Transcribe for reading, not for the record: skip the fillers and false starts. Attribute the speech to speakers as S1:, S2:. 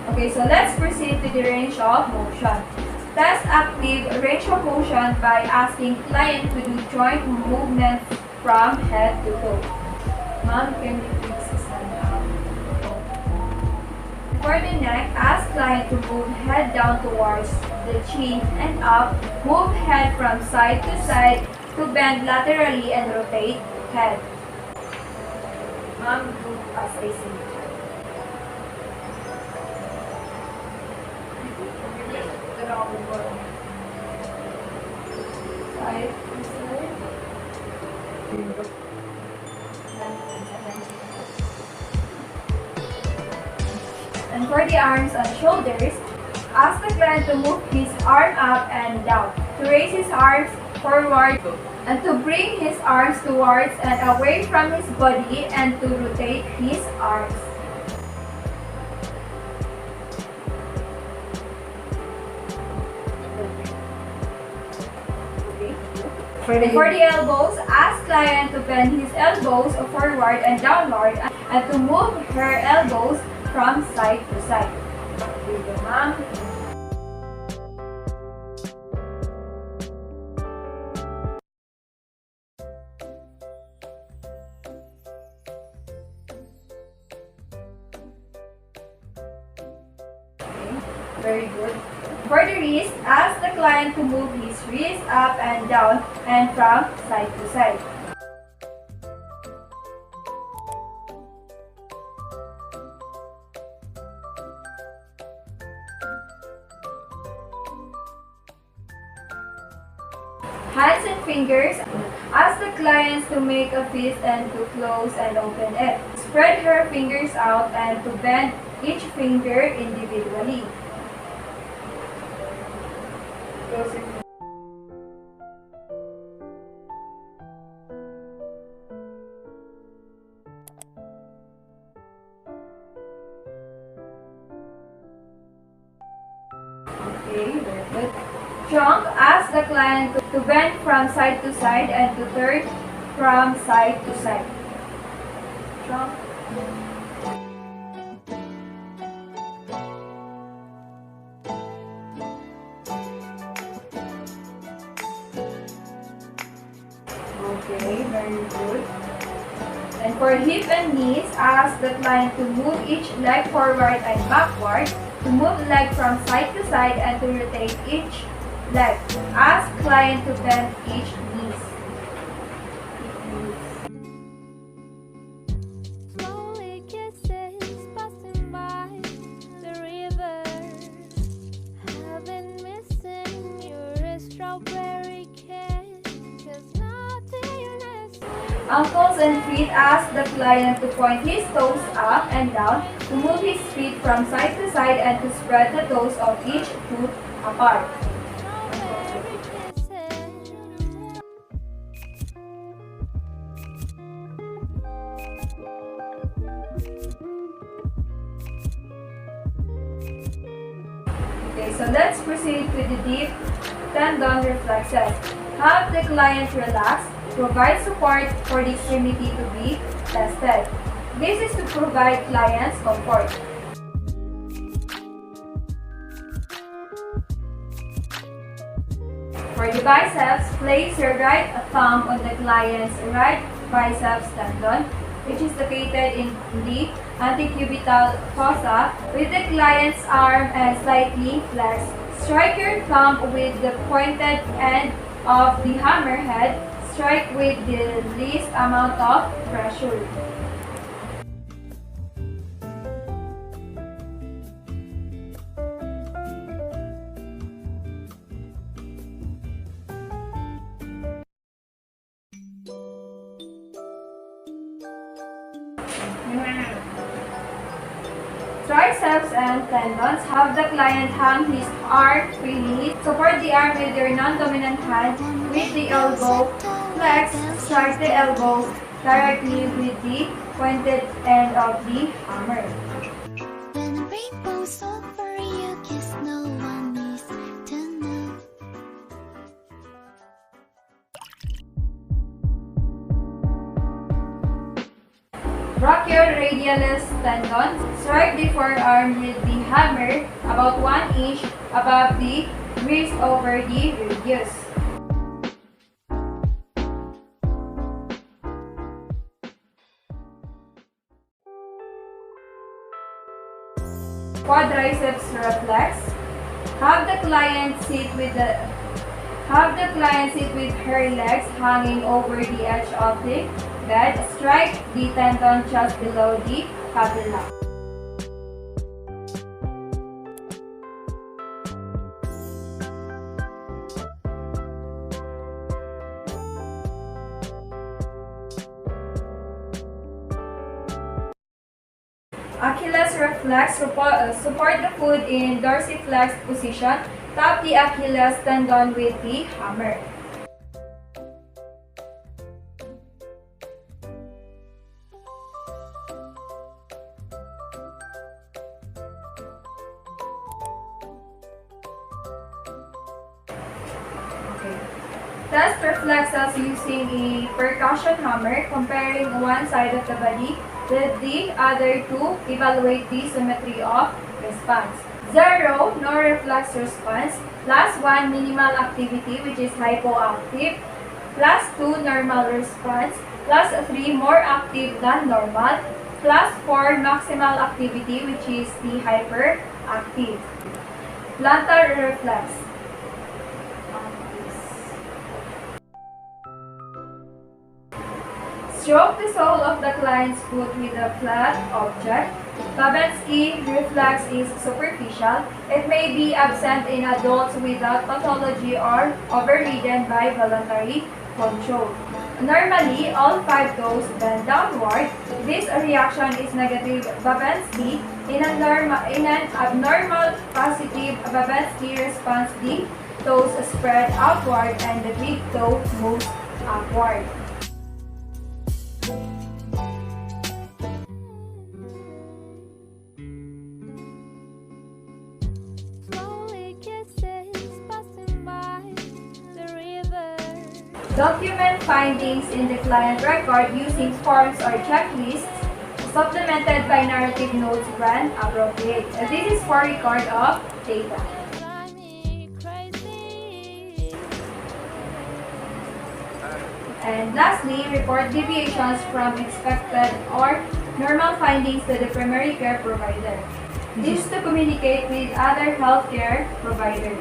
S1: Okay, so let's proceed to the range of motion. Test active range of motion by asking client to do joint movements from head to toe. Ma'am, can you please stand up? For the neck, ask client to move head down towards the chin and up. Move head from side to side to bend laterally and rotate head. Ma'am, do as I say. Side to side. And for the arms and shoulders, ask the client to move his arm up and down, to raise his arms forward, and to bring his arms towards and away from his body, and to rotate his arms. For the elbows, ask client to bend his elbows forward and downward, and to move her elbows from side to side. Okay, ma'am. Very good. For the wrist, ask the client to move his wrist up and down and from side to side. Hands and fingers, ask the clients to make a fist and to close and open it. Spread her fingers out and to bend each finger individually. Okay, very good. Trunk, ask the client to bend from side to side and to turn from side to side. Trunk. Okay, very good. And for hip and knees, ask the client to move each leg forward and backward, to move leg from side to side and to rotate each leg. Ask client to bend each knees.
S2: Slowly kisses passing by the river. I've been missing your strawberry kiss. There's nothing less.
S1: Ankles and feet, ask the client to point his toes up and down, to move his feet from side to side and to spread the toes of each foot apart.
S2: Strawberry kisses.
S1: Okay, so let's proceed with the deep tendon reflexes. Have the client relax. Provide support for the extremity to be tested. This is to provide clients comfort. For the biceps, place your right thumb on the client's right biceps tendon, which is located in the antecubital fossa, with the client's arm slightly flexed. Strike your thumb with the pointed end of the hammerhead. Strike with the least amount of pressure. Triceps and tendons, have the client hang his arm freely. Support the arm with your non-dominant hand with the elbow. Flex, strike the elbow directly with the pointed end of the hammer.
S2: When a rainbow's over, you kiss, no one needs to know.
S1: Rock your anteroradialis tendon. Strike the forearm with the hammer about 1 inch above the wrist over the radius. Quadriceps reflex. Have the client sit with her legs hanging over the edge of the bed. Strike the tendon just below the patella. Achilles reflex. Support the foot in dorsiflex position. Tap the Achilles tendon with the hammer. Test reflexes using a percussion hammer, comparing one side of the body with the other to evaluate the symmetry of response. 0, no reflex response. +1, minimal activity, which is hypoactive. +2, normal response. +3, more active than normal. +4, maximal activity, which is the hyperactive. Plantar reflex. Stroke the sole of the client's foot with a flat object. Babinski reflex is superficial. It may be absent in adults without pathology or overridden by voluntary control. Normally, all 5 toes bend downward. This reaction is negative Babinski. In an abnormal positive Babinski response, the toes spread outward and the big toe moves upward. Document findings in the client record using forms or checklists, supplemented by narrative notes when appropriate. This is for record of data. And lastly, report deviations from expected or normal findings to the primary care provider. This is to communicate with other healthcare providers.